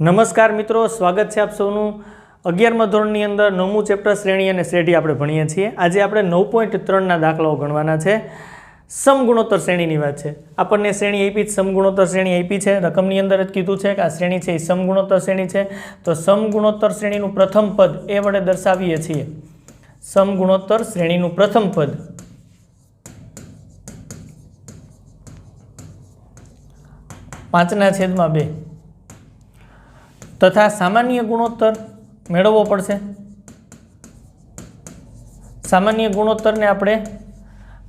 નમસ્કાર મિત્રો, સ્વાગત છે આપ સૌનું 11મા ધોરણની અંદર 9મું ચેપ્ટર શ્રેણી અને શ્રેઢી આપણે ભણીએ છીએ। આજે આપણે 9.3ના દાખલાઓ ગણવાના છે। સમગુણોત્તર શ્રેણીની વાત છે। આપણને શ્રેણી આપી છે, સમગુણોત્તર શ્રેણી આપી છે, રકમની અંદર જ કીધું છે કે આ શ્રેણી છે એ સમગુણોત્તર શ્રેણી છે। તો સમગુણોત્તર શ્રેણીનું પ્રથમ પદ એ વડે દર્શાવીએ છીએ। સમગુણોત્તર શ્રેણીનું પ્રથમ પદ પાંચના છેદમાં 2 तथा सामान्य गुणोत्तर मेळववो पड़शे। सामान्य गुणोत्तर ने आपणे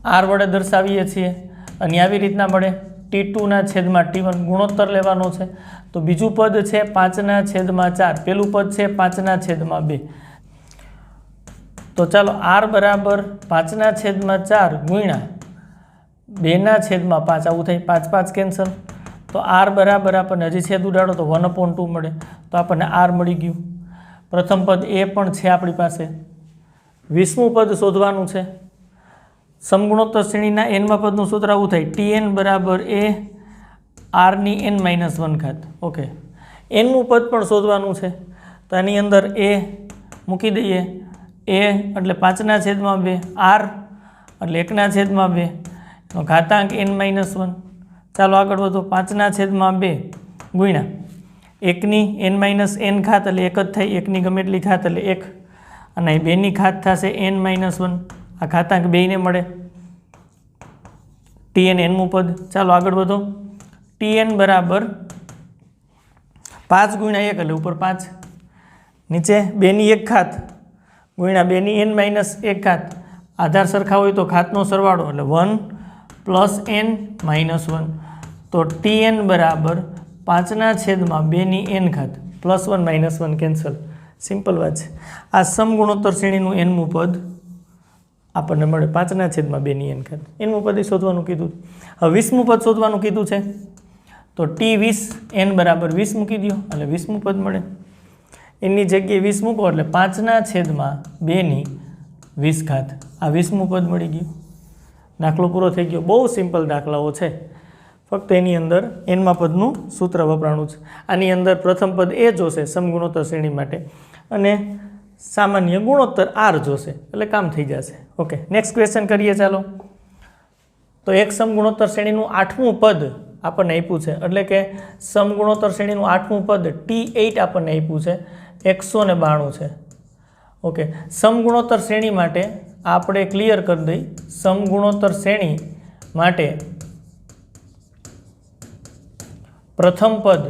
आर वडे दर्शावीए छीए अने आवी रीतना मळे T2 ना छेदमां T1 गुणोत्तर लेवानो छे। तो बीजू पद छे 5/4, पेलू पद छे 5/2। तो चलो आर बराबर 5/4 गुण्या 2/5 आवुं थाय, 5 केन्सल। तो आर बराबर आपने हजी छेद उडाड़ो तो 1/2 मळे। तो आपने आर मळी गयुं। प्रथम पद ए पण छे आपणी पासे। 20मुं पद शोधवानुं छे। समगुणोत्तर श्रेणीना एनमा पदनुं सूत्र आवुं थाय Tn बराबर ए आर नी n-1 घात। ओके, एनमुं पद पण शोधवानुं छे। तो आनी अंदर ए मूकी दईए। ए एटले 5/2, आर एटले 1/2, घातांक n-1। चालो आगळ वधो। 5/2 गुण्या 1 नी n-n घात एटले 1 ज थाय, 1 नी गमे एटली घात एटले 1 अने 2 नी घात थशे n-1। आ घातांक 2 ने मळे। Tn एनमुं पद। चालो आगळ वधो। Tn बराबर 5 गुण्या 1 एटले उपर 5, नीचे 2 नी 1 घात गुण्या 2 नी n-1 घात। आधार सरखा होय तो घातनो सरवाळो एटले 1 + n-1। तो Tn बराबर 5/2 नी n घात +1 - 1 केन्सल। सिंपल बात है। आ समगुणोत्तर श्रेणीनुं एनमुं पद आपने मळे 5/2 नी n घात। एनमुं पद शोधवानुं कीधुं। हवे 20मुं पद शोधवानुं कीधुं छे। तो T20 n बराबर 20 मूकी दो एटले 20मुं पद मळे। एनी जग्याए 20 मूको एटले 5/2 नी 20 घात। आ 20मुं पद मळी गयुं। दाखलो पूरो थई गयो। बहु सिंपल दाखलाओ छे। फक्त एनी अंदर एनमा पदनुं सूत्र वपराणुं छे। आनी अंदर प्रथम पद ए जोशे समगुणोत्तर श्रेणी माटे अने सामान्य गुणोत्तर आर जोशे एटले काम थई जशे। ओके, नेक्स्ट क्वेश्चन करीए। चालो, तो एक समगुणोत्तर श्रेणीनुं 8मुं पद आपणे आप्युं छे एटले के समगुणोत्तर श्रेणीनुं 8मुं पद T8 आपणे आप्युं छे 192 छे। ओके, समगुणोत्तर श्रेणी माटे આપણે ક્લિયર કરી દઈ। સમગુણોત્તર શ્રેણી માટે પ્રથમ પદ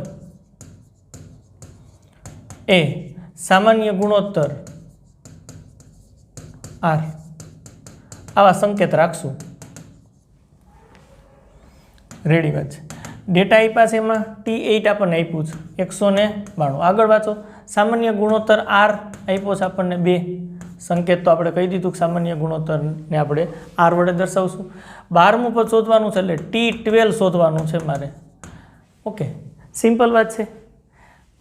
એ સામાન્ય ગુણોત્તર આર આવા સંકેત રાખશું। રેડી વાત છે। ડેટા આપ્યા છે એમાં T8 આપણને આપ્યું છે 192। આગળ વાંચો। સામાન્ય ગુણોત્તર આર આપ્યો છે આપણને 2। संकेत तो आपणे कही दीधुं सामान्य गुणोत्तर ने आपणे आर वडे दर्शावशुं। 12मुं पद शोधवानुं छे एटले T12 शोधवानुं छे मारे। ओके, सिंपल बात छे।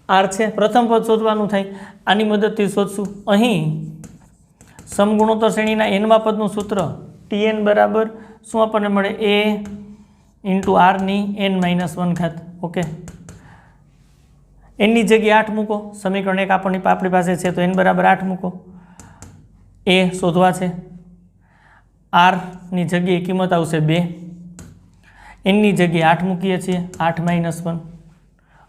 आर छे, प्रथम पद शोधवानुं थाय। आनी मददथी शोधशुं। अहीं समगुणोत्तर श्रेणीना एनमा पदनुं सूत्र Tn बराबर शुं आपणे मळे a × r नी n-1 घात। ओके, एनी जग्याए 8 मूको। समीकरण 1 आपणी पासे छे तो n बराबर 8 मूको। ए शोधवा है। आर नी जगह किंमत आवशे 2। एन नी जगह 8 मूकीए छीए 8 - 1।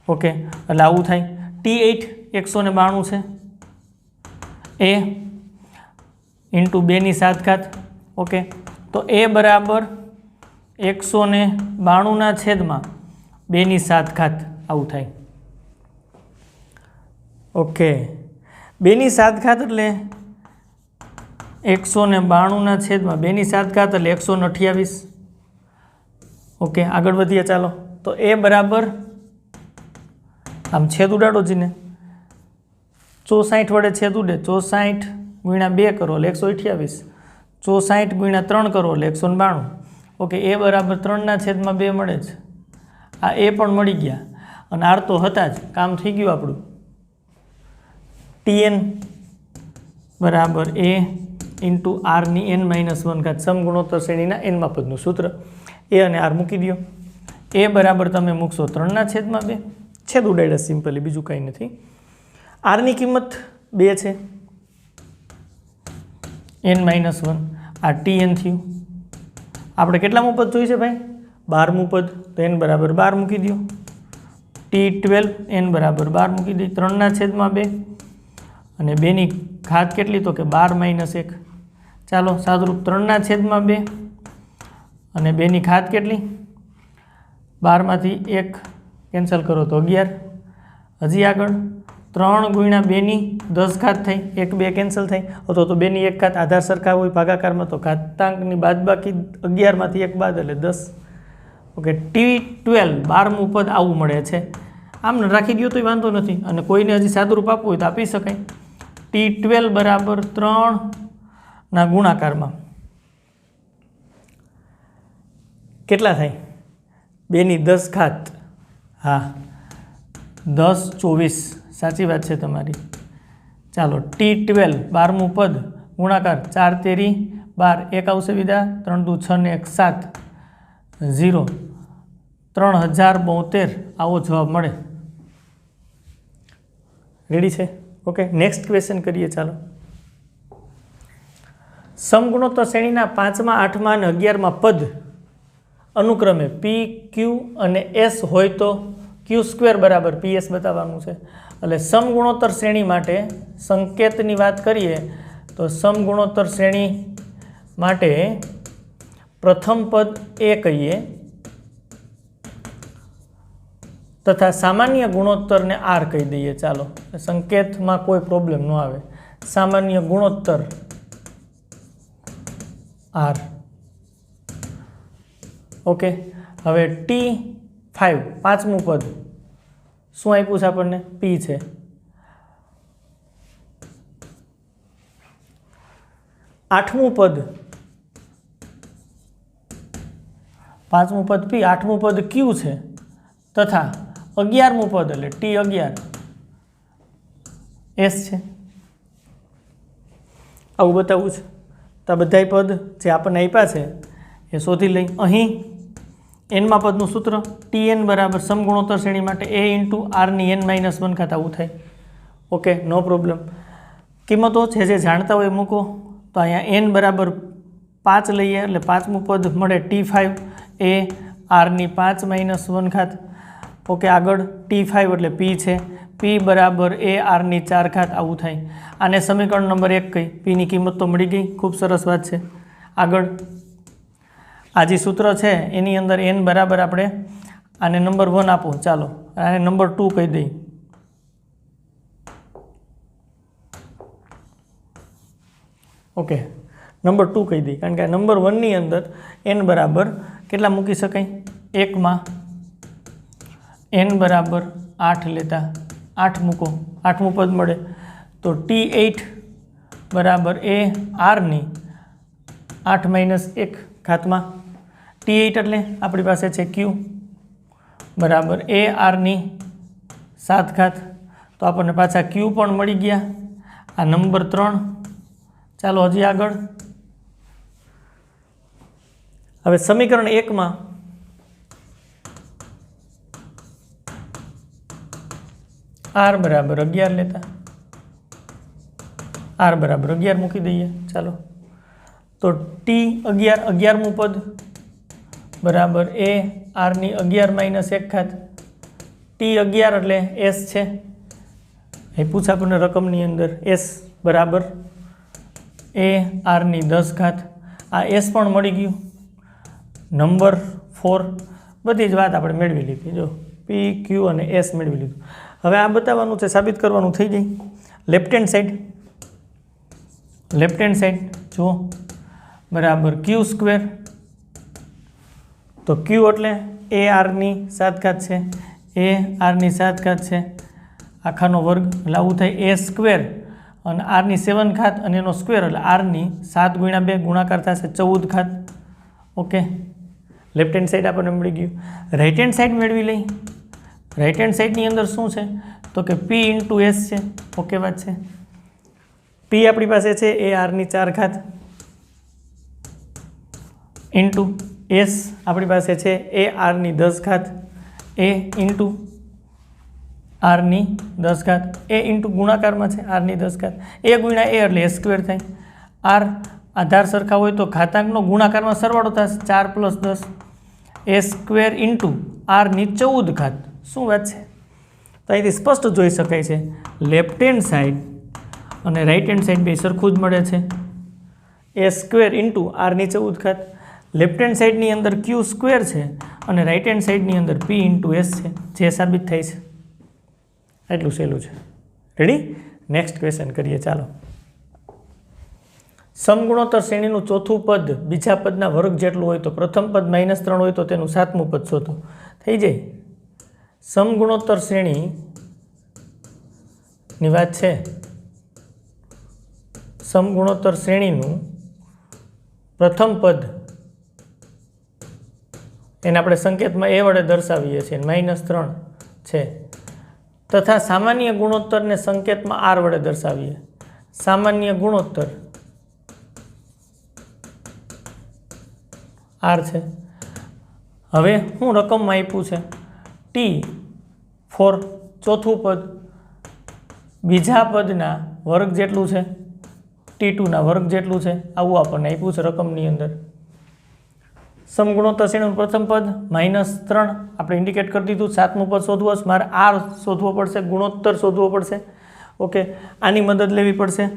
ओके, एटले आवुं थाय। T8 192 है। ए × 2 नी 7 घात। ओके, तो ए बराबर 192 ना छेदमां 2 नी 7 घात आवुं थाय। ओके, 2 नी 7 घात एटले 192 ना छेदमां 2 नी 7 घात एटले 128। ओके, आगळ वधीए। चालो, तो ए बराबर आम छेद उडाड़ो जीने 64 वडे छेद उडे। 64 × 2 करो एटले 128। 64 × 3 करो एटले 192। ओके, ए बराबर 3/2 मळे छे। आ ए पण मळी गया अने आर तो हता ज। काम थई गयुं आपणुं। Tn बराबर ए × r नी n-1 घात। समगुणोत्तर श्रेणीना एनमा पदनुं सूत्र ए अने आर मूकी दो। ए बराबर तमे मूकशो 3/2। છેદ ઉડાડ્યા સિમ્પલી, બીજું કંઈ નથી. આરની કિંમત 2 છે, n-1 આ tn થયું. આપણે કેટલામું પદ જોઈએ છે ભાઈ? 12મું પદ, તો n બરાબર 12 મૂકી દો. t12 n બરાબર 12 મૂકી દઈએ. 3/2 અને 2ની ઘાત કેટલી? તો કે 12 - 1. ચાલો સાદુરૂપ 3/2 અને 2ની ઘાત કેટલી? 12માંથી 1 કેન્સલ કરો તો 11. હજી આગળ 3 × 2ની 10 ઘાત થઈ, 1 2 કેન્સલ થઈ, અથવા તો 2ની 1 ઘાત આધાર સરખા હોય ભાગાકારમાં તો ઘાતાંકની બાદબાકી 11માંથી 1 બાદ એટલે 10. ઓકે, t12 12મું પદ આવું મળે છે. આમ રાખી દો તોય વાંધો નથી, અને કોઈને હજી સાદુરૂપ આપવું હોય તો આપી શકાય. t12 બરાબર 3ના ગુણાકારમાં કેટલા થાય? 2ની 10 ઘાત. હા, 10 24, સાચી વાત છે તમારી. ચાલો t12 12મું પદ ગુણાકાર 4 તેરી 12, 1 આવશે વિદા, 3 દુ 6 ને 1 7, 0 3072 આવો જવાબ મળે. રેડી છે? ઓકે, નેક્સ્ટ ક્વેશ્ચન કરીએ. ચાલો, સમગુણોત્તર શ્રેણીના 5મા 8મા અને 11મા પદ અનુક્રમે p q અને s હોય તો q² બરાબર ps બતાવવાનું છે. એટલે સમગુણોત્તર શ્રેણી માટે સંકેતની વાત કરીએ તો સમગુણોત્તર શ્રેણી માટે પ્રથમ પદ a કહીએ તથા સામાન્ય ગુણોત્તરને r કહી દઈએ. ચાલો, સંકેતમાં કોઈ પ્રોબ્લેમ ન આવે. સામાન્ય ગુણોત્તર r. ઓકે, હવે t5 5મું પદ શું આપ્યું છે આપણને? p છે. આઠમું પદ 5મું પદ p, 8મું પદ q છે, તથા 11મું પદ એટલે t11 s છે. આવું બતાવવું છે. તો આ બધા પદ જે આપણને આપ્યા છે એ શોધી લઈ. અહીં nમા પદનું સૂત્ર tn બરાબર સમગુણોત્તર શ્રેણી માટે a × r ની n-1 ઘાત આવું થાય. ઓકે, નો પ્રોબ્લેમ. કિંમતો જે જાણતા હોય મૂકો. તો અહીંયા n બરાબર 5 લઈએ એટલે 5મું પદ મળે t5 a r ની 5-1 ઘાત. ઓકે, આગળ t5 એટલે p છે, p બરાબર a r ની 4 ઘાત આવું થાય. આને સમીકરણ નંબર 1 કહી. p ની કિંમત તો મળી ગઈ, ખૂબ સરસ વાત છે. આગળ આ જે સૂત્ર છે એની અંદર n બરાબર આપણે આને નંબર 1 આપો. ચાલો આને નંબર 2 કહી દઈએ. ઓકે, નંબર 2 કહી દઈએ, કારણ કે આ નંબર 1ની અંદર n બરાબર કેટલા મૂકી શકાય? 1માં n બરાબર 8 લેતા 8 મૂકો, 8મું પદ મળે તો t8 બરાબર a r ની 8-1 ઘાતમાં. t8 એટલે આપણી પાસે છે q બરાબર a r ની 7 ઘાત. તો આપણને પાછા q પણ મળી ગયા. આ નંબર 3. ચાલો હજી આગળ. હવે સમીકરણ 1માં r બરાબર 11 લેતા r બરાબર 11 મૂકી દઈએ. ચાલો, તો t11 11મું પદ બરાબર a r ની 11-1 ઘાત. t11 એટલે s છે. એ પૂછા આપણને રકમની અંદર s બરાબર a r ની 10 ઘાત. આ s પણ મળી ગયું. નંબર 4 બધી જ વાત આપણે મેળવી લીધી. જો p q અને s મેળવી લીધું. હવે આ બતાવવાનું છે, સાબિત કરવાનું થઈ જાય. લેફ્ટ હેન્ડ સાઈડ જુઓ બરાબર q². તો q એટલે a r ની 7 ઘાત છે, a r ની 7 ઘાત છે, આખાનો વર્ગ એટલે આવું થાય a² અને r ની 7 ઘાત અને એનો સ્ક્વેર એટલે r ની 7 × 2 ગુણાકાર થશે 14 ઘાત. ઓકે, લેફ્ટ હેન્ડ સાઈડ આપણને મળી ગયું. રાઈટ હેન્ડ સાઈડ મેળવી લઈ. રાઈટ હેન્ડ સાઈડની અંદર શું છે તો કે p × s છે. ઓકે વાત છે. p આપણી પાસે છે a r ની 4 ઘાત ઇન્ટુ s આપણી પાસે છે a r ની 10 ઘાત a ઇન્ટુ આરની 10 ઘાત એ ઇન્ટુ ગુણાકારમાં છે આરની 10 ઘાત એ ગુણ્યા એ એટલે એ સ્ક્વેર થાય આર આધાર સરખા હોય તો ઘાતાંકનો ગુણાકારમાં સરવાળો થશે 4 + 10 એ સ્ક્વેર ઇન્ટુ આરની 14 ઘાત શું વાત છે તો અહીંથી સ્પષ્ટ જોઈ શકાય છે લેફ્ટ હેન્ડ સાઈડ અને રાઈટ હેન્ડ સાઈડ બે સરખું જ મળે છે એ સ્ક્વેર ઇન્ટુ આરની 14 ઘાત લેફ્ટ હેન્ડ સાઈડની અંદર ક્યુ સ્ક્વેર છે અને રાઈટ હેન્ડ સાઈડની અંદર પી ઇન્ટુ એસ છે જે સાબિત થાય છે એટલું સહેલું છે રેડી નેક્સ્ટ ક્વેશ્ચન કરીએ ચાલો સમગુણોત્તર શ્રેણીનું ચોથું પદ બીજા પદના વર્ગ જેટલું હોય તો પ્રથમ પદ -3 હોય તો તેનું સાતમું પદ શોધો થઈ જાય સમગુણોત્તર શ્રેણીની વાત છે સમગુણોત્તર શ્રેણીનું પ્રથમ પદ એને આપણે સંકેતમાં એ વડે દર્શાવીએ છીએ -3 છે તથા સામાન્ય ગુણોત્તરને સંકેતમાં આર વડે દર્શાવીએ સામાન્ય ગુણોત્તર આર છે હવે શું રકમમાં આપ્યું છે T4 ચોથું પદ બીજા પદના વર્ગ જેટલું છે T2ના વર્ગ જેટલું છે આવું આપણને આપ્યું છે રકમની અંદર સમગુણોત્તર શ્રેણીનું પ્રથમ પદ -3 આપણે ઇન્ડિકેટ કરી દીધું સાતમું પદ શોધવું હશે મારે આર શોધવો પડશે ગુણોત્તર શોધવો પડશે ઓકે આની મદદ લેવી પડશે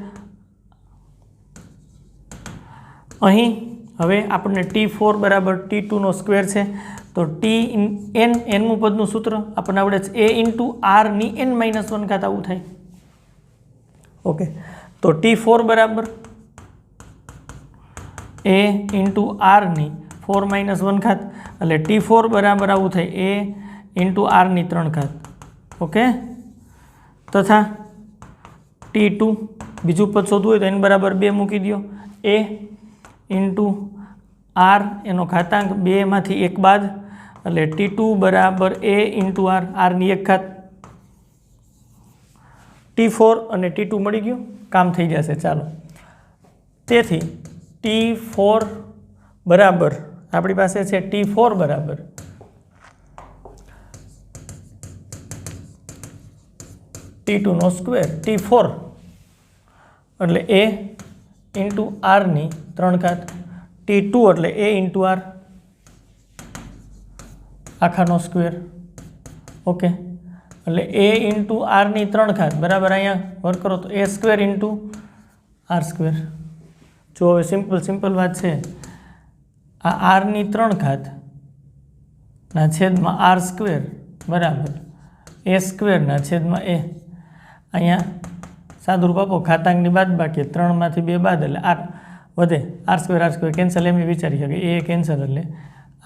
અહીં હવે આપણને T4 બરાબર T2નો સ્ક્વેર છે તો nમું પદનું સૂત્ર આપણને આવડે છે a ઇન્ટુ આરની n-1 ઘાત આવું થાય ઓકે તો T4 બરાબર a ઇન્ટુ આરની 4-1 ઘાત એટલે T4 બરાબર આવું થાય a ઇન્ટુ આરની 3 ઘાત ઓકે તથા T2 બીજું પદ શોધવું હોય તો n બરાબર 2 મૂકી દો a ઇન્ટુ આર એનો ઘાતાંક 2માંથી 1 બાદ એટલે T2 બરાબર a ઇન્ટુ આર આરની 1 ઘાત T4 અને T2 મળી ગયું કામ થઈ જશે ચાલો તેથી T4 બરાબર આપણી પાસે છે T4 બરાબર T2નો સ્ક્વેર T4 એટલે a ઇન્ટુ આરની 3 ઘાત T2 એટલે a ઇન્ટુ આર આખાનો સ્ક્વેર ઓકે એટલે a ઇન્ટુ આરની 3 ઘાત બરાબર અહીંયા વર્ક કરો તો a square into R square જો હવે સિમ્પલ વાત છે આ આરની 3 ઘાત ના છેદમાં આર સ્ક્વેર બરાબર એ સ્ક્વેરના છેદમાં એ અહીંયા સાદુરૂપ આપો ઘાતાંકની બાદ બાકી 3માંથી 2 બાદ એટલે આર વધે આર સ્ક્વેર કેન્સલ એમ વિચારી શકે એ કેન્સલ એટલે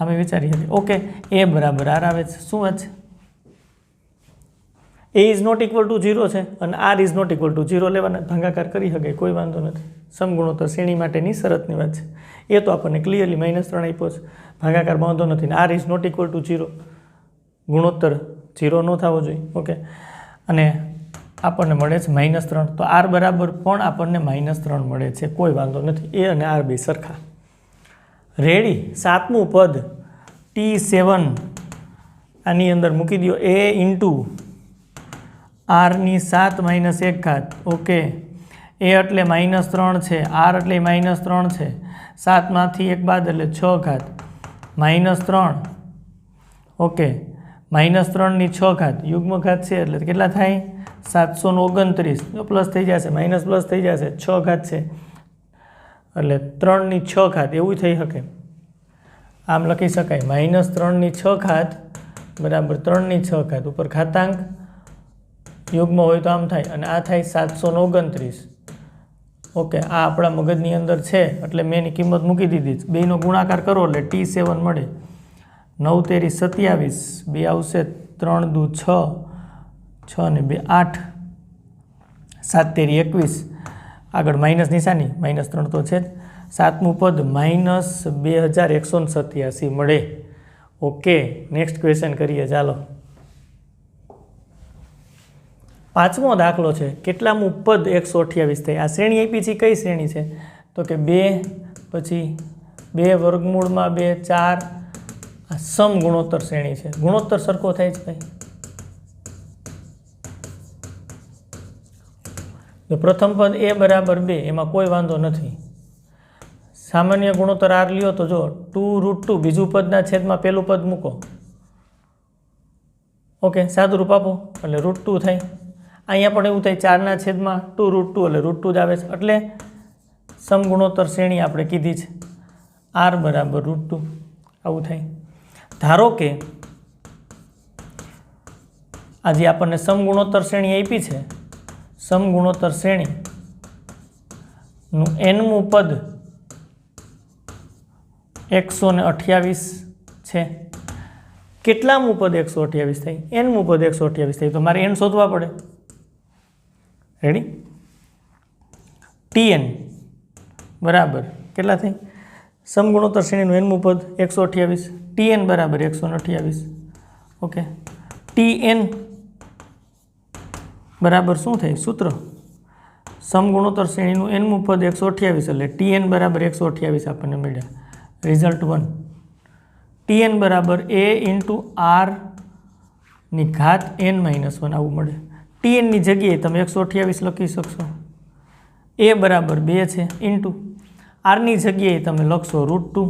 અમે વિચારી શકીએ ઓકે એ બરાબર આર આવે છે શું વાત છે a is not equal to 0 છે અને r is not equal to 0 લેવાના ભાગાકાર કરી શકે કોઈ વાંધો નથી સમગુણોત્તર શ્રેણી માટેની શરતની વાત છે એ તો આપણને ક્લિયરલી -3 આપ્યો છે ભાગાકાર વાંધો નથી r is not equal to 0 ગુણોત્તર 0 ન થવો જોઈએ ઓકે અને આપણને મળે છે -3 તો આર બરાબર પણ આપણને -3 મળે છે કોઈ વાંધો નથી એ અને આર બે સરખા રેડી સાતમું પદ T7 આની અંદર મૂકી દો a ઇન્ટુ આરની 7-1 ઘાત ઓકે એ એટલે -3 છે આર એટલે -3 છે 7માંથી 1 બાદ એટલે 6 ઘાત -3 ઓકે -3ની 6 ઘાત યુગ્મ ઘાત છે એટલે કેટલા થાય 729 પ્લસ થઈ જશે માઇનસ પ્લસ થઈ જશે 6 ઘાત છે એટલે 3ની 6 ઘાત એવું થઈ શકે આમ લખી શકાય -3ની 6 ઘાત બરાબર 3ની 6 ઘાત ઉપર ઘાતાંક યુગ્મ હોય તો આમ થાય અને આ થાય 729 ઓકે આ આપણા મગજની અંદર છે એટલે મેં એની કિંમત મૂકી દીધી બેનો ગુણાકાર કરો એટલે T7 મળે 9 તેરી 27 બે આવશે 3 દુ 6 6 ને 2 8 7 તેરી 21 આગળ માઇનસ નિશાની -3 તો છે જ સાતમું પદ -2187 મળે ઓકે નેક્સ્ટ ક્વેશ્ચન કરીએ ચાલો પાંચમો દાખલો છે કેટલામું પદ 128 થાય આ શ્રેણી આપી છે કઈ શ્રેણી છે તો કે 2 પછી 2 વર્ગમૂળમાં 2 4 આ સમગુણોત્તર શ્રેણી છે ગુણોત્તર સરખો થાય છે ભાઈ तो प्रथम पद ए बराबर 2 एमां कोई वांधो नथी। सामान्य गुणोत्तर आर लियो तो जो 2√2 बीजू पदना छेदमां पहेलुं पद मूको। ओके, सादुरूप आपो એટલે √2 થાય। અહીંયા પણ એવું થાય 4 છેદમાં 2√2 એટલે √2 જ આવે છે। એટલે સમગુણોત્તર શ્રેણી આપણે કીધી છે r બરાબર √2 આવું થાય। ધારો કે આજે આપણને સમગુણોત્તર શ્રેણી આપી છે, સમગુણોત્તર શ્રેણીનું nમું પદ 128 છે। કેટલામું પદ 128 થાય? nમું પદ 128 થાય, તો મારે n શોધવા પડે। રેડી? tn બરાબર કેટલા થાય? સમગુણોત્તર શ્રેણીનું nમું પદ 128, tn બરાબર 128। ઓકે, tn બરાબર શું થાય? સૂત્ર સમગુણોત્તર શ્રેણીનું nમું પદ 128 એટલે tn બરાબર 128 આપણને મળ્યા। રિઝલ્ટ 1 tn બરાબર a ઇન્ટુ r ની ઘાત n-1 આવું મળે। tn ની જગ્યાએ તમે 128 લખી શકશો। a બરાબર 2 છે ઇન્ટુ r ની જગ્યાએ તમે લખશો √2,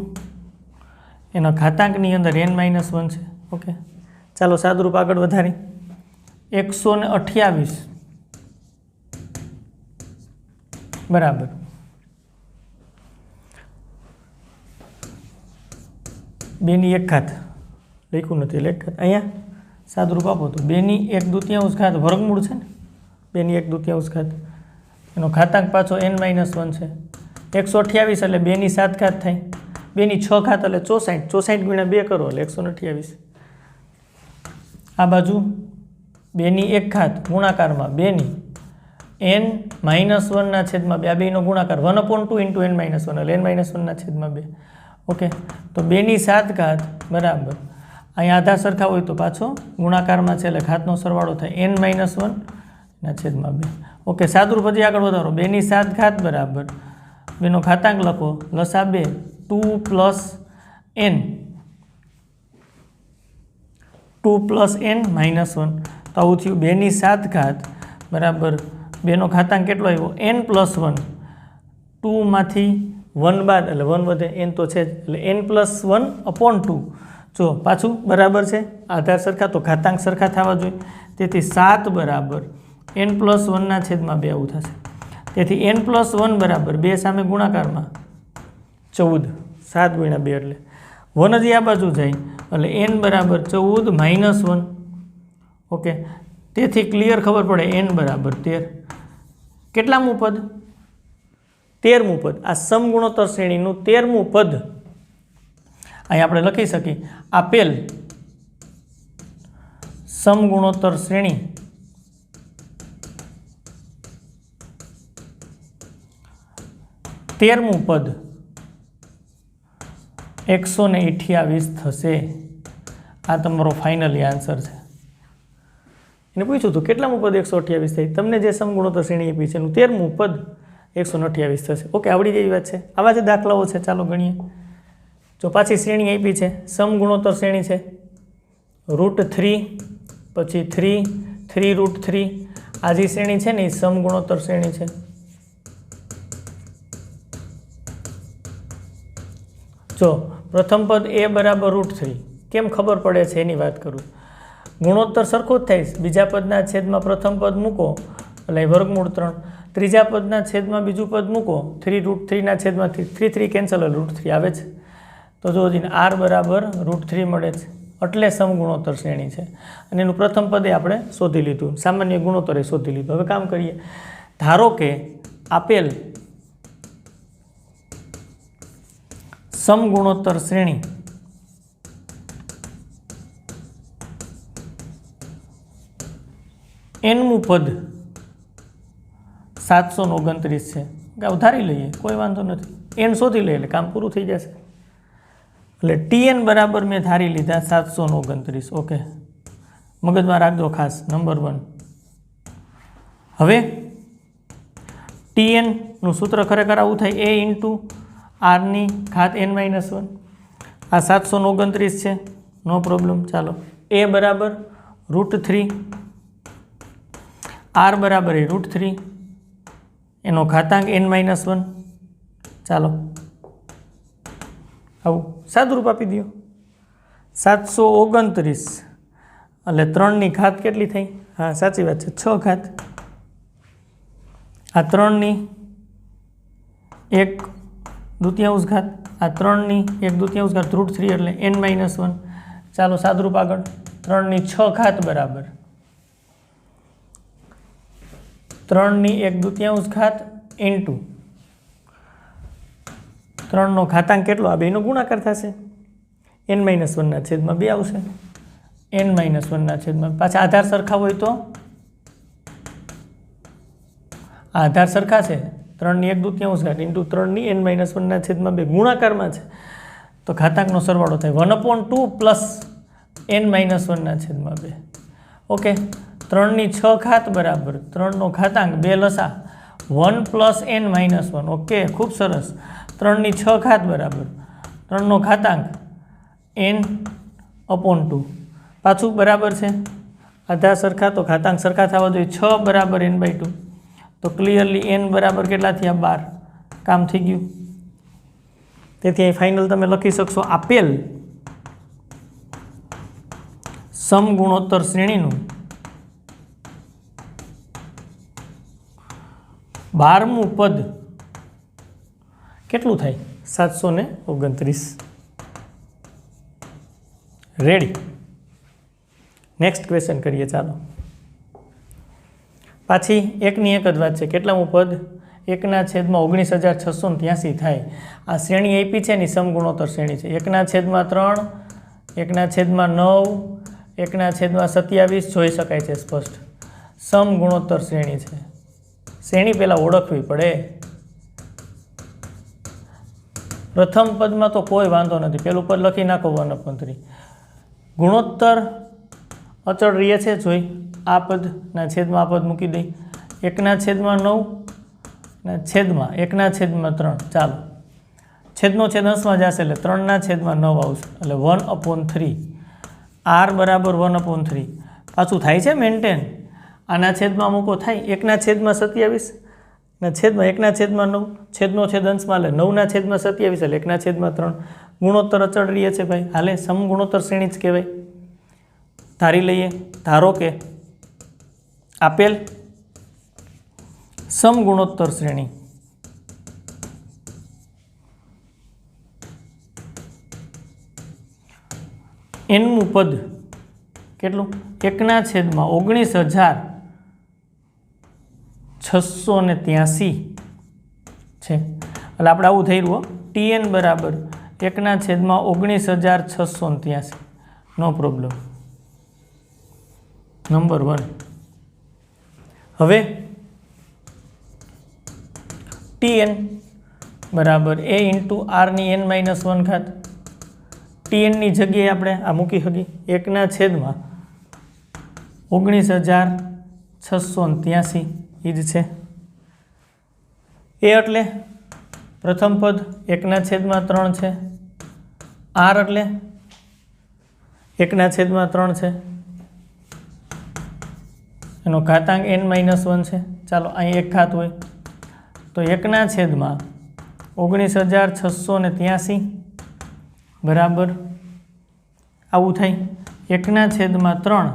એનો ઘાતાંકની અંદર n-1 છે। ઓકે, ચાલો સાદુરૂપ આગળ વધારી 128 બરાબર બેની એક ઘાત લખ્યું નથી એટલે એક ઘાત અહીંયા સાદુરૂપ આપો તો 2/1/2 ઘાત વર્ગમૂળ છે ને 2/1/2 ઘાત એનો ઘાતાંક પાછો n-1 છે। 128 એટલે 2/7 ઘાત થાય, 2/6 ઘાત એટલે 64, 64 ગુણ્યા 2 કરો એટલે 128। આ બાજુ 2/1 ઘાત ગુણાકારમાં 2n-1 ના છેદમાં 2 આ બેનો ગુણાકાર 1/2 ઇન્ટુ n-1 એટલે n-1 ના છેદમાં 2। ઓકે, તો 2/7 ઘાત બરાબર અહીંયા આધાર સરખા હોય તો પાછો ગુણાકારમાં છે એટલે ઘાતનો સરવાળો થાય n-1 ના છેદમાં 2। ઓકે, સાદુરૂપ હજી આગળ વધારો 2/7 ઘાત બરાબર બેનો ઘાતાંક લખો લસા 2 2 પ્લસ n 2 પ્લસ n-1 તો આવું થયું 2/7 ઘાત બરાબર બેનો ઘાતાંક કેટલો આવ્યો n+1 2 માંથી 1 બાદ એટલે 1 વધે n તો છે જ એટલે n+1/2 જો પાછું બરાબર છે આધાર સરખા તો ઘાતાંક સરખા થવા જોઈએ। તેથી 7 બરાબર n+1 ના છેદમાં 2 આવું થશે। તેથી n+1 બરાબર 2 સામે ગુણાકારમાં 14, 7 ગુણ્યા 2 એટલે 1 હજી આ બાજુ જાય એટલે n બરાબર 14 - 1। ઓકે, તેથી ક્લિયર ખબર પડે n બરાબર 13। કેટલામું પદ? 13મું પદ। આ સમગુણોત્તર શ્રેણીનું 13મું પદ અહીં આપણે લખી શકીએ આપેલ સમગુણોત્તર શ્રેણી તેરમું પદ 128 થશે। આ તમારો ફાઇનલી આન્સર છે। એને પૂછ્યું હતું કેટલામું પદ 128 થાય? તમને જે સમગુણોત્તર શ્રેણી આપી છે એનું 13મું પદ 128 થશે। ઓકે, આવડી જેવી વાત છે। આવા જ દાખલાઓ છે, ચાલો ગણીએ। જો પાછી શ્રેણી આપી છે, સમગુણોત્તર શ્રેણી છે √3 પછી 3 3√3 આ જે શ્રેણી છે ને એ સમગુણોત્તર શ્રેણી છે। જો પ્રથમ પદ a બરાબર √3 કેમ ખબર પડે છે એની વાત કરું। ગુણોત્તર સરખો જ થાય, બીજા પદના છેદમાં પ્રથમ પદ મૂકો એટલે વર્ગમૂળ 3, ત્રીજા પદના છેદમાં બીજું પદ મૂકો 3√3 ના છેદમાં 3 કેન્સલ એટલે √3 આવે છે। તો જો r બરાબર √3 મળે છે એટલે સમગુણોત્તર શ્રેણી છે। અને એનું પ્રથમ પદે આપણે શોધી લીધું, સામાન્ય ગુણોત્તરે શોધી લીધું। હવે કામ કરીએ। ધારો કે આપેલ સમગુણોત્તર શ્રેણી nમું પદ 729 છે। ધારી લઈએ, કોઈ વાંધો નથી, n શોધી લઈએ એટલે કામ પૂરું થઈ જશે। એટલે tn બરાબર મેં ધારી લીધા 729। ઓકે, મગજમાં રાખજો ખાસ, નંબર 1। હવે tn નું સૂત્ર ખરેખર આવું થાય a ઇન્ટુ r ની ઘાત n-1। આ 729 છે, નો પ્રોબ્લેમ। ચાલો a બરાબર √3, r બરાબર એ √3, એનો ઘાતાંક n-1। ચાલો આવું સાદુરૂપ આપી દો। 729 એટલે 3ની ઘાત કેટલી થઈ? હા સાચી વાત છે, 6 ઘાત। આ 3ની 1/2 ઘાત, આ 3ની 1/2 ઘાત, √3 એટલે n-1। ચાલો સાદુરૂપ આગળ, 3ની 6 ઘાત બરાબર 3ની 1/2 ઘાત ઇન્ટુ 3નો ઘાતાંક કેટલો? આ બેનો ગુણાકાર થશે, n-1/2 આવશે, n-1/2। પાછા આધાર સરખા હોય તો આધાર સરખા છે, 3ની 1/2 ઘાત ઇન્ટુ 3ની n-1/2 ગુણાકારમાં છે તો ઘાતાંકનો સરવાળો થાય 1/2 પ્લસ n-1/2। ઓકે, 3ની 6 ઘાત બરાબર 3નો ઘાતાંક 2 લસા 1 પ્લસ n-1। ઓકે, ખૂબ સરસ। 3ની 6 ઘાત બરાબર 3નો ઘાતાંક n/2 પાછું બરાબર છે, આધાર સરખા તો ઘાતાંક સરખા થવા જોઈએ, 6 બરાબર n/2 તો ક્લિયરલી n બરાબર કેટલા થયા? 12। કામ થઈ ગયું। તેથી અહીં ફાઇનલ તમે લખી શકશો આપેલ સમગુણોત્તર શ્રેણીનું 12મું પદ કેટલું થાય? 729। રેડી, નેક્સ્ટ ક્વેશ્ચન કરીએ। ચાલો પાછી એકની એક જ વાત છે, કેટલામું પદ? 1/19,683 થાય। આ શ્રેણી આપી છે ને સમગુણોત્તર શ્રેણી છે, 1/3, 1/9, 1/27 જોઈ શકાય છે સ્પષ્ટ, સમગુણોત્તર શ્રેણી છે। શ્રેણી પહેલાં ઓળખવી પડે। પ્રથમ પદમાં તો કોઈ વાંધો નથી, પેલું પદ લખી નાખો 1/3। ગુણોત્તર અચળ રહે છે, જોઈ આ પદના છેદમાં આ પદ મૂકી દઈ, 1/9 ના છેદમાં 1/3। ચાલો છેદનો છેદ અંશમાં જશે એટલે 3/9 આવશે, એટલે 1/3 r બરાબર 1/3। પાછું થાય છે મેન્ટેન, આના છેદમાં મૂકો થાય 1/27 ના છેદમાં 1/9, છેદનો છેદ અંશમાં એટલે 9/27 એટલે 1/3। ગુણોત્તર અચળ રહે છે ભાઈ, હાલે સમગુણોત્તર શ્રેણી જ કહેવાય। ધારી લઈએ, ધારો કે આપેલ સમગુણોત્તર શ્રેણી nમું પદ કેટલું? 1/19,683 છે, એટલે આપણે આવું થઈ રહ્યું tn બરાબર 1/19,683, નો પ્રોબ્લેમ। નંબર 1 હવે tn બરાબર a ઇન્ટુ આરની n-1 ઘાત, tnની જગ્યાએ આપણે આ મૂકી શકીએ 1/19,683 એ જ છે। a એટલે પ્રથમ પદ 1/3 છે, r એટલે 1/3 છે, એનો ઘાતાંક n-1 છે। ચાલો અહીં એક ઘાત હોય તો 1/19,683 બરાબર આવું થાય 1/3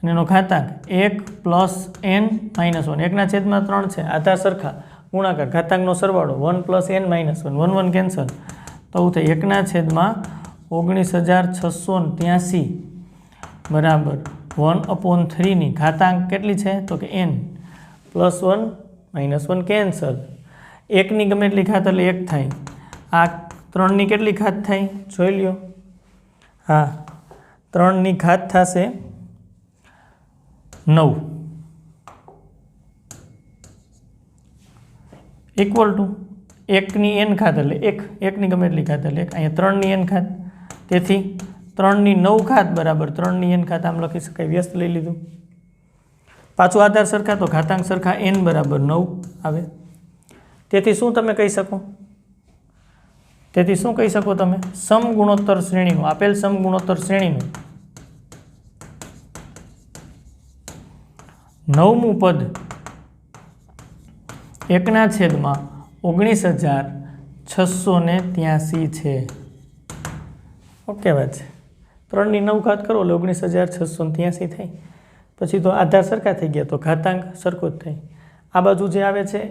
અને એનો ઘાતાંક 1 પ્લસ n-1, 1/3 છે, આધાર સરખા ગુણાકાર ઘાતાંકનો સરવાળો 1 પ્લસ n-1, 1 1 કેન્સલ તો આવું થાય 1/19,683 બરાબર 1/3 ની ઘાતાંક કેટલી છે તો કે n +1 -1 કેન્સલ, 1ની ગમે એટલી ઘાત એટલે 1 થાય। આ 3ની કેટલી ઘાત થાય જોઈ લ્યો, હા 3ની ઘાત થશે 9 ઇક્વલ ટુ 1ની n ઘાત એટલે 1ની ગમે એટલી ઘાત એટલે 1, અહીંયા 3ની n ઘાત, તેથી 3ની 9 ઘાત બરાબર 3ની n ઘાત આમ લખી શકાય, વ્યસ્ત લઈ લીધું। પાછું આધાર સરખા તો ઘાતાંક સરખા n બરાબર 9 આવે। તેથી શું તમે કહી શકો? તેથી શું કહી શકો તમે? સમગુણોત્તર શ્રેણીનું, આપેલ સમગુણોત્તર શ્રેણીનું 9મું પદ 1/19,683 છે. ઓકે વાત છે. 3 ની 9 ઘાત કરો એટલે 19,683 થાય. પછી તો આધાર સરખા થઈ ગયા તો ઘાતાંક સરખો જ થાય. આ બાજુ જે આવે છે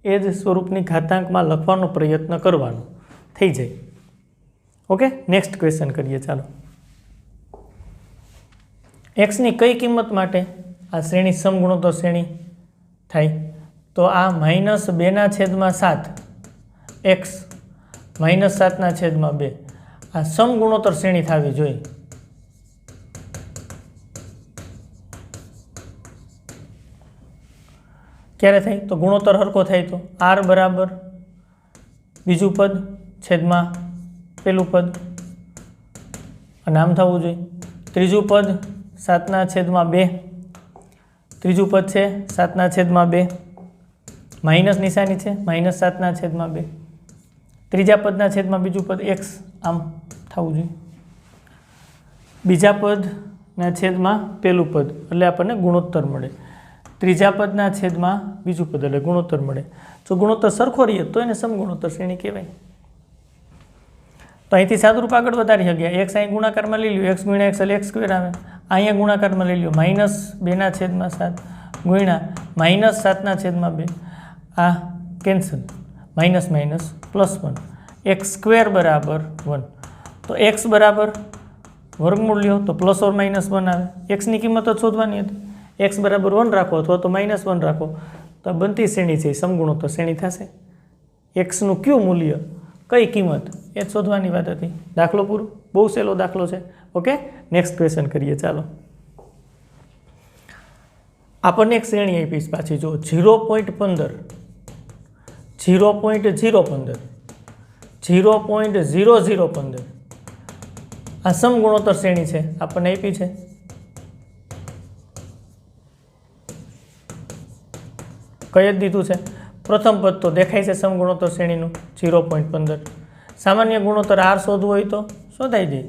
એ જ સ્વરૂપની ઘાતાંકમાં લખવાનો પ્રયત્ન કરવાનો થઈ જાય. ઓકે, નેક્સ્ટ ક્વેશ્ચન કરીએ. ચાલો, એક્સની કઈ કિંમત માટે આ શ્રેણી સમગુણોત્તર શ્રેણી થાય? તો આ -2/7 એક્સ -7/2 આ સમગુણોત્તર શ્રેણી થવી જોઈએ. ક્યારે થાય? તો ગુણોત્તર હરખો થાય તો r બરાબર બીજું પદ છેદમાં પેલું પદ, અને આમ થવું જોઈએ. ત્રીજું પદ 7/2, ત્રીજું પદ છે 7/2, માઇનસ નિશાની છે -7/2, ત્રીજા પદના છેદમાં બીજું પદ x, આમ થવું જોઈએ. બીજા પદના છેદમાં પેલું પદ એટલે આપણને ગુણોત્તર મળે. ત્રીજા પદના છેદમાં બીજું પદ એટલે ગુણોત્તર મળે. જો ગુણોત્તર સરખો રહીએ તો એને સમગુણોત્તર શ્રેણી કહેવાય. તો અહીંથી સાદુરૂપ આગળ વધારી શક્યા. x અહીં ગુણાકારમાં લઈ લ્યો, x ગુણ્યા x એટલે x સ્ક્વેર આવે. અહીંયા ગુણાકારમાં લઈ લ્યો, -2/7 ગુણ્યા -7/2, આ cancel, minus minus +1, x square બરાબર 1. તો x બરાબર વર્ગમૂળ લ્યો તો +or-1 આવે. xની કિંમત જ શોધવાની હતી. x બરાબર 1 રાખો અથવા તો -1 રાખો તો બનતી શ્રેણી છે સમગુણોત્તર શ્રેણી થશે. xનું કયું મૂલ્ય, કઈ કિંમત, એ જ શોધવાની વાત હતી. દાખલો પૂરો. બહુ સહેલો દાખલો છે. ઓકે, નેક્સ્ટ ક્વેશ્ચન કરીએ. ચાલો, આપણને એક શ્રેણી આપી પાછી જો 0.15, 0.015, 0.0015 આ સમગુણોત્તર શ્રેણી છે આપણને આપી છે. કઈ જ દીધું છે? પ્રથમ પદ તો દેખાય છે સમગુણોત્તર શ્રેણીનું 0.15. સામાન્ય ગુણોત્તર r શોધવું હોય તો શોધાઈ જાય.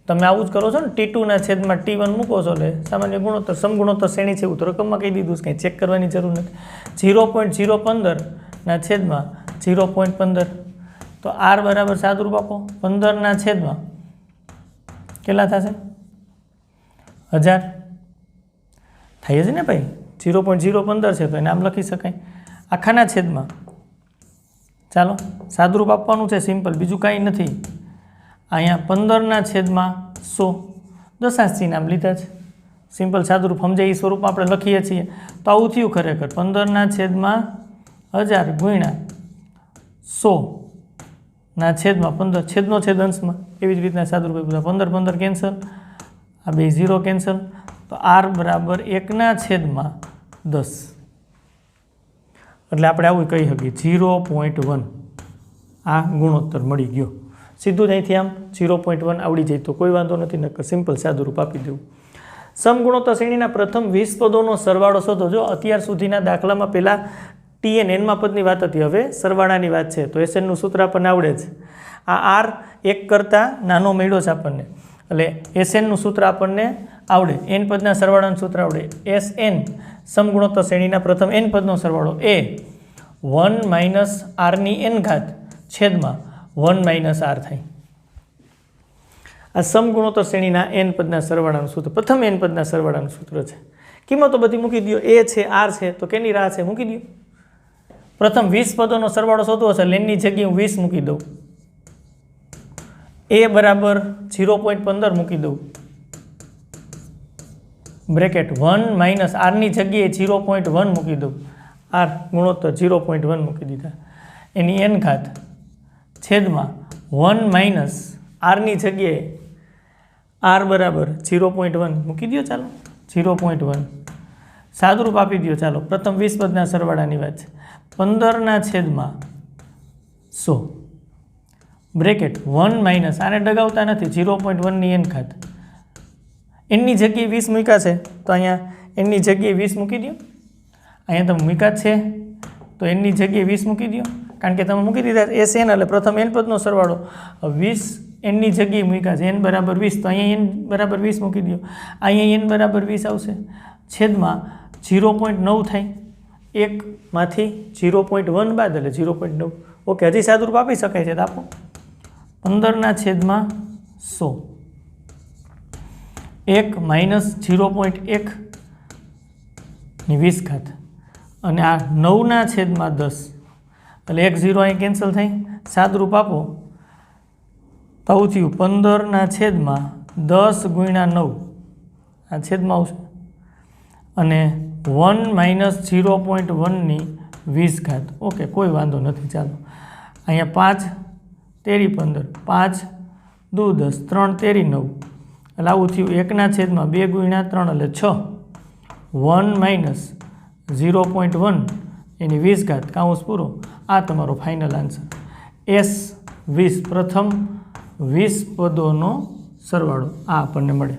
તમે આવું જ કરો છો ને, T2/T1 મૂકો છો એટલે સામાન્ય ગુણોત્તર સમગુણોત્તર શ્રેણી છે એવું તો રકમમાં કહી દીધું છે, કંઈ ચેક કરવાની જરૂર નથી. 0.015/0.15 તો r બરાબર સાદુરૂપ આપો 15/, કેટલા થશે? 1000 થાય છે ને ભાઈ. 0.015 છે તો એને આમ લખી શકાય આખાના છેદમાં. ચાલો, સાદુરૂપ આપવાનું છે સિમ્પલ, બીજું કાંઈ નથી. અહીંયા 15/100 દશાંશથી નામ લીધા છે. સિમ્પલ સાદુરૂપ સમજાય એ સ્વરૂપમાં આપણે લખીએ છીએ. તો આવું થયું ખરેખર 15/1000 ગુણ્યા 100/15 છેદનો છેદ અંશમાં. એવી જ રીતના સાદુરૂપ 15 કેન્સલ, આ બે 0 કેન્સલ. તો r બરાબર 1/10. એટલે આપણે આવું કહી શકીએ 0.1 આ ગુણોત્તર મળી ગયો. સીધું જ અહીંથી આમ 0.1 આવડી જાય તો કોઈ વાંધો નથી, નકર સિમ્પલ સાદુરૂપ આપી દેવું. સમગુણોત્તર શ્રેણીના પ્રથમ 20 પદોનો સરવાળો શોધો. જો અત્યાર સુધીના દાખલામાં પહેલાં tn nમાં પદની વાત હતી, હવે સરવાળાની વાત છે. તો SN સૂત્ર આપણને આવડે છે. આ r 1 કરતાં નાનો મળ્યો છે આપણને, એટલે SN સૂત્ર આપણને આવડે. n પદના સરવાળાનું સૂત્ર આવડે. SN સમગુણોત્તર શ્રેણીના પ્રથમ n પદનો સરવાળો એ 1 - r⁻n છેદમાં 1 - r થાય. આ સમગુણોત્તર શ્રેણીના n પદના સરવાળાનું સૂત્ર, પ્રથમ n પદના સરવાળાનું સૂત્ર છે. કિંમતો બધી મૂકી દો. a છે, r છે, તો કેની રાહ છે? મૂકી દો. પ્રથમ 20 પદોનો સરવાળો શોધવો છે, લેનની જગ્યાએ હું 20 મૂકી દઉં. a બરાબર 0.15 મૂકી દઉં. બ્રેકેટ 1 - r ની જગ્યાએ 0.1 મૂકી દઉં. r ગુણોત્તર 0.1 મૂકી દીધા. એની n ઘાત છેદમાં 1 - r ની જગ્યાએ r બરાબર 0.1 મૂકી દો. ચાલો 0.1 સાદુરૂપ આપી દો. ચાલો, પ્રથમ 20 પદના સરવાળાની વાત છે. 15/100 બ્રેકેટ 1 - આને ડગાવતા નથી, 0.1 ની n ઘાત. એનની જગ્યાએ 20 મૂક્યા છે તો અહીંયા એનની જગ્યાએ 20 મૂકી દો. અહીંયા તમે મૂક્યા છે તો એનની જગ્યાએ 20 મૂકી દો, કારણ કે તમે મૂકી દીધા SN એટલે પ્રથમ n પદનો સરવાળો. 20 એનની જગ્યાએ મૂક્યા છે, n બરાબર 20, તો અહીંયા n બરાબર 20 મૂકી દો. અહીંયા n બરાબર 20 આવશે, છેદમાં 0.9 થાય. 1માંથી 0.1 બાદ એટલે 0.9. ઓકે, હજી સાદુરૂપ આપી શકાય છે તો આપો. 15/100 1 માઇનસ 0.1 ની 20 અને આ 9/10 એટલે 1 0 અહીં કેન્સલ થઈ. સાદુરૂપ આપો તો આવું થયું 15/10 ગુણ્યા 9 આ છેદમાં આવશે અને 1 માઇનસ 0.1 ની 20. ઓકે, કોઈ વાંધો નથી. ચાલો અહીંયા 5 તેરી 15 5 દુ 10 3 તેરી 9 એટલે આવું થયું 1/2 ગુણ્યા 3 એટલે 6. 1 માઇનસ 0.1 એની 20 કાઉન્સ પૂરો. આ તમારો ફાઇનલ આન્સર. S20 પ્રથમ 20 પદોનો સરવાળો આ આપણને મળે.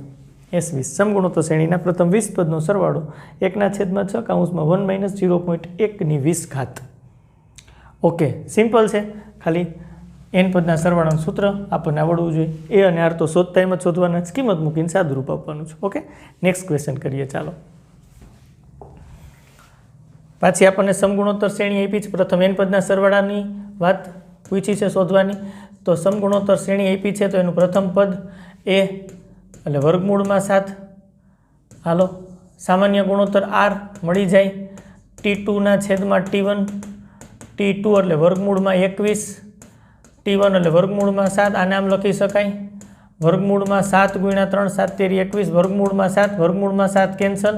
S20 સમગુણોત્તર શ્રેણીના પ્રથમ 20 પદનો સરવાળો 1/6 કાઉન્સમાં 1 માઇનસ 0.1 ની 20. ઓકે, સિમ્પલ છે. ખાલી n પદના સરવાળાનું સૂત્ર આપણને આવડવું જોઈએ. એ અને આર તો શોધતા એમ જ શોધવાના, કિંમત મૂકીને સાદુરૂપ આપવાનું છે. ઓકે, નેક્સ્ટ ક્વેશ્ચન કરીએ. ચાલો, પાછી આપણને સમગુણોત્તર શ્રેણી આપી છે. પ્રથમ n પદના સરવાળાની વાત પૂછી છે શોધવાની. તો સમગુણોત્તર શ્રેણી આપી છે તો એનું પ્રથમ પદ એ એટલે વર્ગમૂળમાં 7. હાલો, સામાન્ય ગુણોત્તર r મળી જાય. T2/T1 T2 એટલે વર્ગમૂળમાં 21 T1 એટલે વર્ગમૂળમાં 7. આને આમ લખી શકાય વર્ગમૂળમાં 7 ગુણ્યા 3 7 તેરી 21 વર્ગમૂળમાં 7 કેન્સલ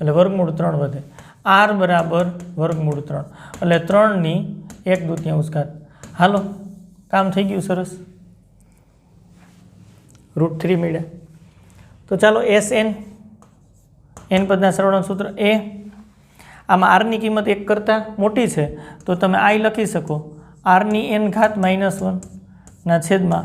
એટલે વર્ગમૂળ 3 વધે. r બરાબર વર્ગમૂળ 3 એટલે 3/1/2. હાલો, કામ થઈ ગયું સરસ. √3 મળ્યા. તો ચાલો SN n પદના સરવાળાનું સૂત્ર એ. આમાં આરની કિંમત 1 કરતાં મોટી છે તો તમે i લખી શકો r/n -1 ના છેદમાં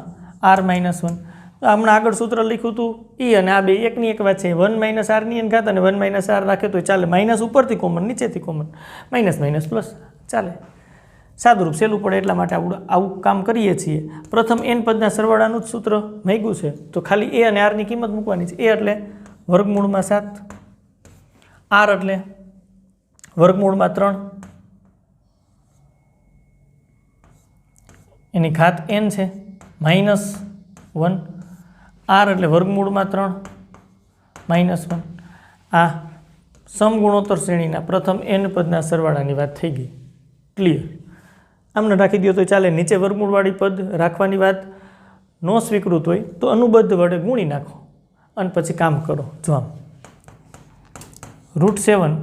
r - 1. તો હમણાં આગળ સૂત્ર લખ્યું હતું એ અને આ બે એકની એક વાત છે. 1 - r/n અને 1 - r રાખે તો ચાલે. માઇનસ ઉપરથી કોમન, નીચેથી કોમન, માઇનસ માઇનસ પ્લસ ચાલે. સાદુરૂપ સહેલું પડે એટલા માટે આવું કામ કરીએ છીએ. પ્રથમ n પદના સરવાળાનું જ સૂત્ર માંગ્યું છે તો ખાલી a અને r ની કિંમત મૂકવાની છે. a એટલે વર્ગમૂળમાં 7, r એટલે વર્ગમૂળમાં 3 એની ઘાત n છે -1, r એટલે વર્ગમૂળમાં 3 -1. આ સમગુણોત્તર શ્રેણીના પ્રથમ n પદના સરવાળાની વાત થઈ ગઈ. ક્લિયર? આમને રાખી દો તો ચાલે. નીચે વર્ગમૂળવાળી પદ રાખવાની વાત ન સ્વીકૃત હોય તો અનુબદ્ધ વડે ગુણી નાખો અને પછી કામ કરો. જો આમ √7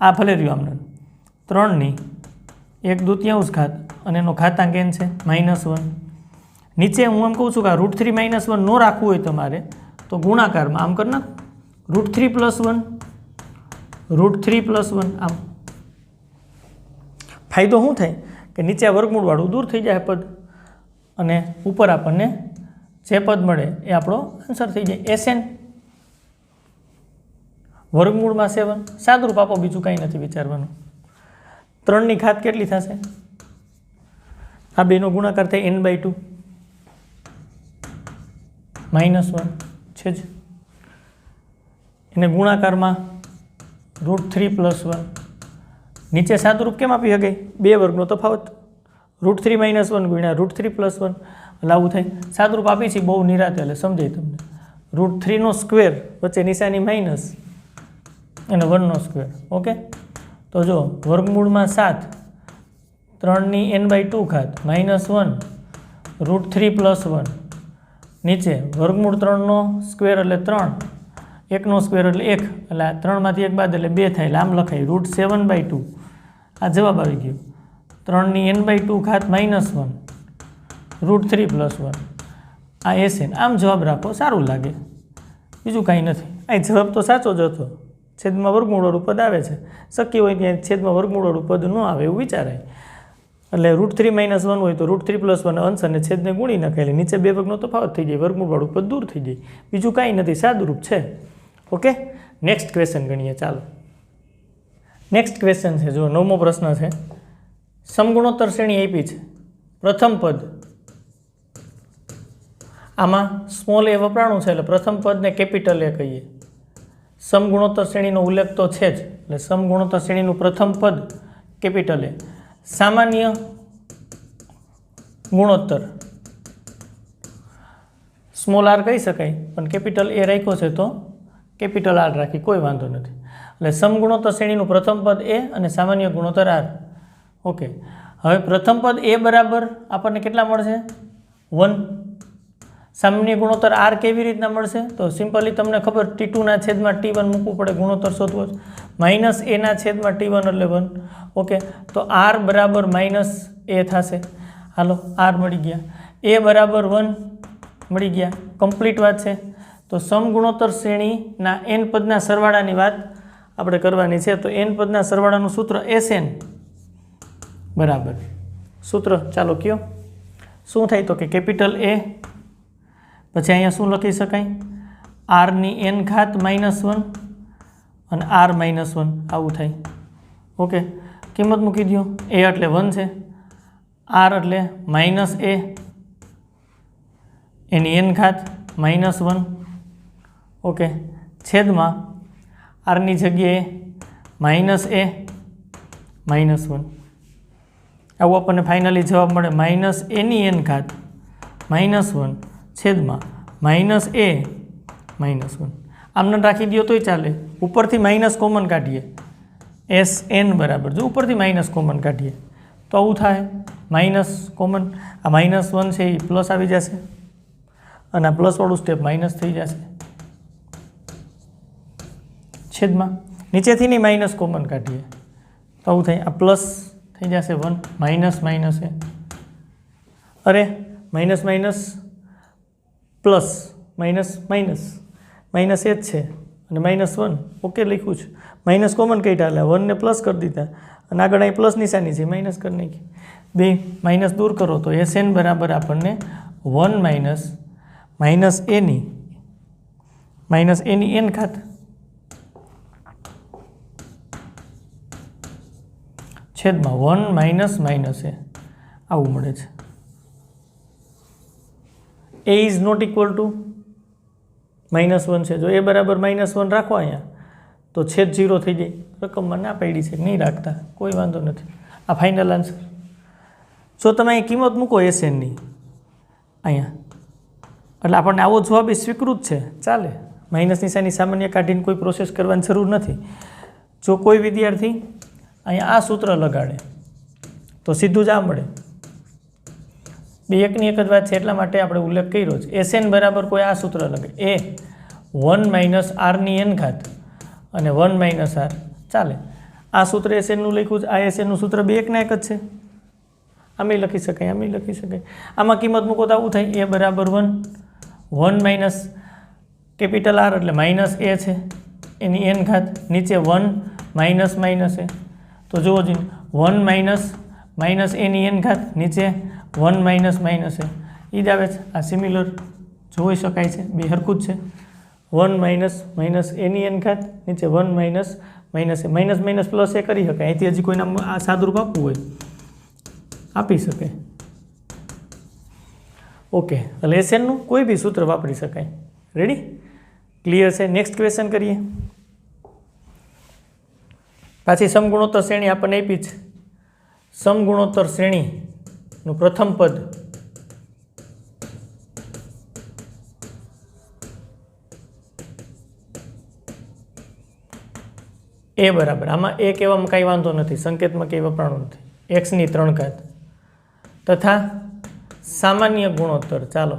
આ ભલે રહ્યું આમને 3/1/2 અને એનો ઘાતાંક n છે -1. નીચે હું એમ કહું છું કે √3 - 1 ન રાખવું હોય તમારે તો ગુણાકારમાં આમ કરી નાખો √3 + 1 આમ. ફાયદો શું થાય કે નીચે વર્ગમૂળવાળું દૂર થઈ જાય પદ અને ઉપર આપણને જે પદ મળે એ આપણો આન્સર થઈ જાય. SN વર્ગમૂળમાં 7. સાદુરૂપ આપો, બીજું કાંઈ નથી વિચારવાનું. 3ની ઘાત કેટલી થશે? આ બેનો ગુણાકાર થાય n/2 -1 છે જ. એને ગુણાકારમાં √3 + 1. નીચે સાદુરૂપ કેમ આપી શકાય? બે વર્ગનો તફાવત. √3 - 1 ગુણ્યા √3 + 1 એટલે આવું થાય. સાદુરૂપ આપી છે બહુ નિરાતે એટલે સમજાય તમને. √3 સ્ક્વેર વચ્ચે નિશાની માઇનસ અને 1 સ્ક્વેર. ઓકે, તો જો વર્ગમૂળમાં 7 3/n/2 -1 √3 + 1 નીચે વર્ગમૂળ 3 સ્ક્વેર એટલે 3 1 સ્ક્વેર એટલે 1 એટલે 3માંથી 1 બાદ એટલે 2 થાય એટલે આમ લખાય √7/2. આ જવાબ આવી ગયો. 3/n/2 -1 √3 + 1 આ SN. આમ જવાબ રાખો, સારું લાગે, બીજું કાંઈ નથી. અહીં જવાબ તો સાચો જ હતો. છેદમાં વર્ગમૂળવાળું પદ આવે છે. શક્ય હોય ત્યાં છેદમાં વર્ગમૂળવાળું પદ ન આવે એવું વિચારાય. એટલે √3 - 1 હોય તો √3 + 1 અંશ અને છેદને ગુણી નાખાય એટલે નીચે બે વર્ગનો તફાવત થઈ જાય, વર્ગમૂળવાળું પદ દૂર થઈ જાય. બીજું કાંઈ નથી, સાદુરૂપ છે. ઓકે, નેક્સ્ટ ક્વેશ્ચન ગણીએ. ચાલો, નેક્સ્ટ ક્વેશ્ચન છે. જો 9મો પ્રશ્ન છે. સમગુણોત્તર શ્રેણી આપી છે. પ્રથમ પદ આમાં સ્મોલ a વપરાણું છે એટલે પ્રથમ પદને કેપિટલ A કહીએ. સમગુણોત્તર શ્રેણીનો ઉલ્લેખ તો છે જ, એટલે સમગુણોત્તર શ્રેણીનું પ્રથમ પદ કેપિટલ એ, સામાન્ય ગુણોત્તર સ્મોલ આર કહી શકાય, પણ કેપિટલ એ રાખ્યો છે તો કેપિટલ આર રાખી કોઈ વાંધો નથી. એટલે સમગુણોત્તર શ્રેણીનું પ્રથમ પદ એ અને સામાન્ય ગુણોત્તર આર. ઓકે, હવે પ્રથમ પદ એ બરાબર આપણને કેટલા મળશે? 1. સામાન્ય ગુણોત્તર આર કેવી રીતના મળશે? તો સિમ્પલી તમને ખબર T2 છેદમાં T1 મૂકવું પડે, ગુણોત્તર શોધવો છે. માઇનસ એના છેદમાં T1 એટલે 1. ઓકે, તો આર બરાબર માઇનસ એ થશે. હાલો, આર મળી ગયા, એ બરાબર 1 મળી ગયા, કમ્પ્લીટ વાત છે. તો સમગુણોત્તર શ્રેણીના n પદના સરવાળાની વાત આપણે કરવાની છે. તો n પદના સરવાળાનું સૂત્ર SN બરાબર સૂત્ર ચાલો કયો શું થાય? તો કે કેપિટલ એ પછી અહીંયા શું લખી શકાય? આરની n ઘાત -1 અને r -1 આવું થાય. ઓકે, કિંમત મૂકી દો. એ એટલે 1 છે, r એટલે -a એની n ઘાત -1. ઓકે, છેદમાં આરની જગ્યાએ -a -1. આવું આપણને ફાઇનલી જવાબ મળે -a ની n ઘાત -1 છેદમાં -a -1. આમને રાખી દો તોય ચાલે, ઉપરથી માઇનસ કોમન કાઢીએ, SN બરાબર, જો ઉપરથી માઇનસ કોમન કાઢીએ તો આવું થાય, માઇનસ કોમન, આ -1 છે એ પ્લસ આવી જશે અને આ પ્લસવાળું સ્ટેપ માઇનસ થઈ જશે, છેદમાં નીચેથી નહીં માઇનસ કોમન કાઢીએ તો આવું થાય, આ પ્લસ થઈ જશે 1, માઇનસ માઇનસ એ, અરે minus minus plus, minus minus minus એ જ છે અને -1. ઓકે, લખ્યું છે, માઇનસ કોમન કઈ ટાલે 1 ને પ્લસ કરી દીધા અને આગળ અહીં પ્લસ નિશાની છે, માઇનસ કરી નાખી, બે માઇનસ દૂર કરો તો SN બરાબર આપણને 1 માઇનસ એની n ઘાત છેદમાં 1 માઇનસ એ આવું મળે છે. A is not equal two -1 છે, જો એ બરાબર -1 રાખો અહીંયા તો છેદ 0 થઈ જાય. રકમમાં ના પાડી છે, નહીં રાખતા કોઈ વાંધો નથી, આ ફાઇનલ આન્સર. જો તમે અહીં કિંમત મૂકો SNની અહીંયા એટલે આપણને આવો જવાબ એ સ્વીકૃત છે, ચાલે, માઇનસ નિશાની સામાન્ય કાઢીને કોઈ પ્રોસેસ કરવાની જરૂર નથી. જો કોઈ વિદ્યાર્થી અહીંયા આ સૂત્ર લગાડે તો સીધું જ આ મળે. બે એકની એક જ વાત છે એટલા માટે આપણે ઉલ્લેખ કર્યો છે. SN બરાબર કોઈ આ સૂત્ર લગાડે, એ 1 માઇનસ આરની n ઘાત અને 1 માઇનસ આર, ચાલે. આ સૂત્ર SNનું લખ્યું છે, આ SNનું સૂત્ર બે એકના એક જ છે, આમે લખી શકાય, આમે લખી શકાય. આમાં કિંમત મૂકો તો આવું થાય, એ બરાબર 1 માઇનસ કેપિટલ આર એટલે માઇનસ એ છે એની n ઘાત, નીચે 1 માઇનસ એ, તો જુઓ જી 1 માઇનસ એની n ઘાત, નીચે 1 માઇનસ એ, એ જ આવે છે. આ સિમિલર જોઈ શકાય છે, બે હરખું જ છે. 1 માઇનસ એની n ઘાત, નીચે 1 માઇનસ એ, માઇનસ પ્લસ એ કરી શકાય. અહીંથી હજી કોઈને આ સાદુરૂપ આપવું હોય આપી શકે. ઓકે, એટલે SNનું કોઈ બી સૂત્ર વાપરી શકાય. રેડી, ક્લિયર છે? નેક્સ્ટ ક્વેશ્ચન કરીએ. પાછી સમગુણોત્તર શ્રેણી આપણને આપી છે. સમગુણોત્તર શ્રેણીનું પ્રથમ પદ એ બરાબર, આમાં એ કહેવામાં કાંઈ વાંધો નથી, સંકેતમાં કંઈ વપરાણું નથી, x ની 3 ઘાત તથા સામાન્ય ગુણોત્તર. ચાલો,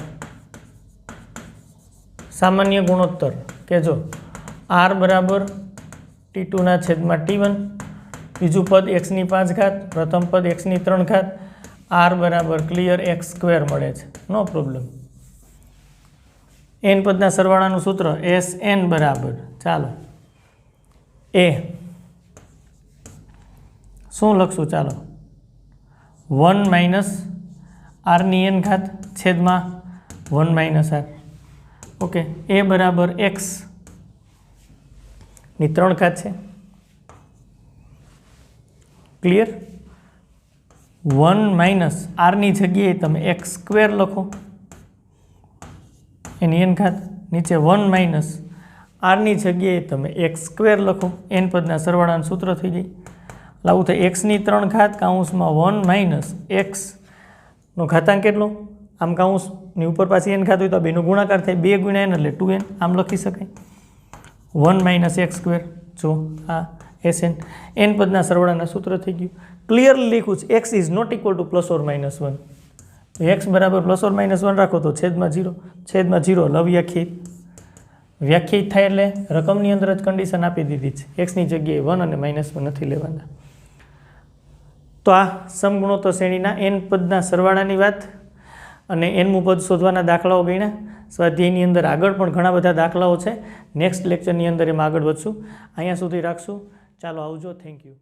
સામાન્ય ગુણોત્તર કે જો r બરાબર T2 છેદમાં T1, બીજું પદ x ની 5 ઘાત, પ્રથમ પદ x ની 3 ઘાત, r બરાબર ક્લિયર x² મળે છે, નો પ્રોબ્લેમ. n પદના સરવાળાનું સૂત્ર SN બરાબર, ચાલો એ શું લખશું? ચાલો 1 માઇનસ આરની n ઘાત છેદમાં 1 માઇનસ આર. ઓકે, એ બરાબર x ની 3 ઘાત છે, ક્લિયર. 1 માઇનસ આરની જગ્યાએ તમે x² લખો એની n ઘાત, નીચે 1 માઇનસ આરની જગ્યાએ તમે એક્સ સ્ક્વેર લખો, એન પદના સરવાળાનું સૂત્ર થઈ જાય. એટલે આવું થાય એક્સની 3 ઘાત કાઉન્સમાં 1 માઇનસ એક્સનો ઘાતાંક કેટલો, આમ કાઉન્સની ઉપર પાછી એન ઘાત હોય તો આ બેનો ગુણાકાર થાય, 2 ગુણ્યા એન એટલે 2n, આમ લખી શકાય 1 માઇનસ એક્સ સ્ક્વેર. જો આ એસએન એન પદના સરવાળાના સૂત્ર થઈ ગયું. ક્લિયરલી લખ્યું છે x is not equal to +or-1. X બરાબર +or-1 રાખો તો છેદમાં 0, છેદમાં 0 વ્યાખ્યાયિત થાય એટલે રકમની અંદર જ કન્ડિશન આપી દીધી છે, એક્સની જગ્યાએ 1 અને -1 નથી લેવાના. તો આ સમગુણોત્તર શ્રેણીના એન પદના સરવાળાની વાત અને એનમું પદ શોધવાના દાખલાઓ ગણ્યા. સ્વાધ્યાયની અંદર આગળ પણ ઘણા બધા દાખલાઓ છે. નેક્સ્ટ લેક્ચરની અંદર એમાં આગળ વધશું. અહીંયા સુધી રાખશું. ચાલો આવજો. Thank you.